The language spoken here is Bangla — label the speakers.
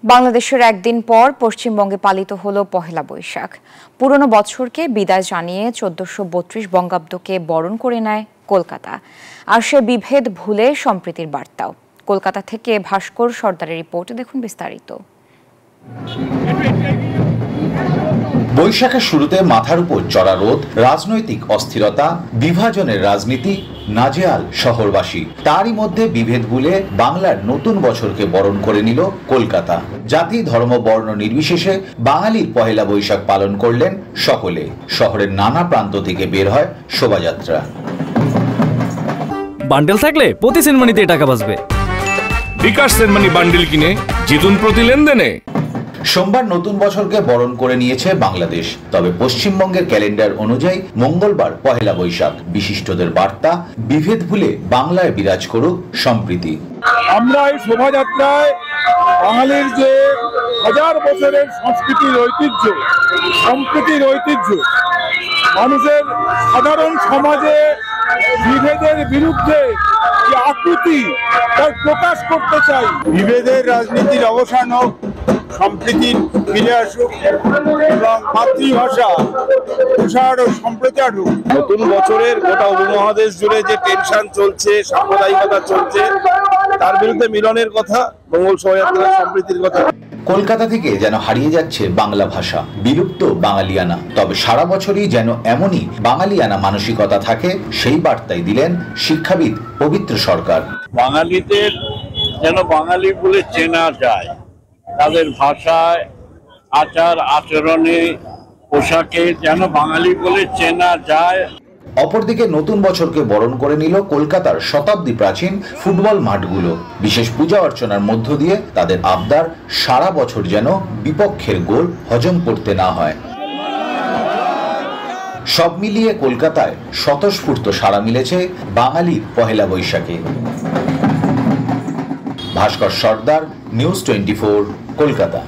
Speaker 1: বাংলাদেশের একদিন পর পশ্চিমবঙ্গে পালিত হলো পহেলা বৈশাখ। পুরনো বছরকে বিদায় জানিয়ে 1432 বঙ্গাব্দকে বরণ করে নেয় কলকাতা। আর সে বিভেদ ভুলে সম্প্রীতির বার্তাও। কলকাতা থেকে ভাস্কর সর্দারের রিপোর্ট, দেখুন বিস্তারিত।
Speaker 2: বৈশাখের শুরুতে মাথার উপর চড়া রোদ, রাজনৈতিক অস্থিরতা, বিভাজনের রাজনীতি, নাজেহাল শহরবাসী। তারই মধ্যে বিভেদ ভুলে বাংলার নতুন বছরকে বরণ করে নিল কলকাতা। জাতি, ধর্ম, বর্ণ নির্বিশেষে বাঙালির পহেলা বৈশাখ পালন করলেন সকলে। শহরের নানা প্রান্ত থেকে বের হয় শোভাযাত্রা।
Speaker 3: বান্ডেল থাকলে প্রতি সেনমানিতে টাকা বাঁচবে।
Speaker 4: বিকাশ সেনমানি বান্ডেল কিনে জিতুন প্রতি লেনদেনে।
Speaker 2: সোমবার নতুন বছরকে বরণ করে নিয়েছে বাংলাদেশ। তবে পশ্চিমবঙ্গের ক্যালেন্ডার অনুযায়ী মঙ্গলবার পহেলা বৈশাখ। বিশিষ্টদের বার্তা, বিভেদ ভুলে বাংলায় বিরাজ করুক সম্প্রীতি।
Speaker 5: আমরা এই শোভাযাত্রায় বাঙালির যে হাজার বছরের সংস্কৃতির ঐতিহ্য, সম্প্রীতির ঐতিহ্য, মানুষের সাধারণ সমাজে বিভেদের বিরুদ্ধে যে আকুতি তার প্রকাশ করতে চাই। বিভেদের রাজনীতির অবসান হোক, সম্প্রীতি ফিরে আসুক এবং মাতৃভাষা প্রসার ও সম্প্রচার হোক।
Speaker 6: নতুন বছরের গোটা উপমহাদেশ জুড়ে যে টেনশন চলছে, সাম্প্রদায়িকতা চলছে, তার বিরুদ্ধে মিলনের কথা, মঙ্গল শোভাযাত্রার সম্প্রীতির কথা।
Speaker 2: কলকাতা থেকে যেন হারিয়ে যাচ্ছে বাংলা ভাষা, বিলুপ্ত বাঙালিয়ানা। তবে সারা বছরই যেন এমনই বাঙালিয়ানা মানসিকতা থাকে, সেই বার্তাই দিলেন শিক্ষাবিদ পবিত্র সরকার।
Speaker 7: বাঙালিদের যেন বাঙালি বলে চেনা যায়, তাদের ভাষায়, আচার আচরণে, পোশাকে যেন বাঙালি বলে চেনা যায়।
Speaker 2: অপরদিকে নতুন বছরকে বরণ করে নিল কলকাতার শতাব্দী প্রাচীন ফুটবল মাঠগুলো। বিশেষ পূজা অর্চনার মধ্য দিয়ে তাদের আবদার, সারা বছর যেন বিপক্ষের গোল হজম করতে না হয়। সব মিলিয়ে কলকাতায় স্বতঃস্ফূর্ত সাড়া মিলেছে বাঙালির পহেলা বৈশাখে। ভাস্কর সর্দার, নিউজ 24, কলকাতা।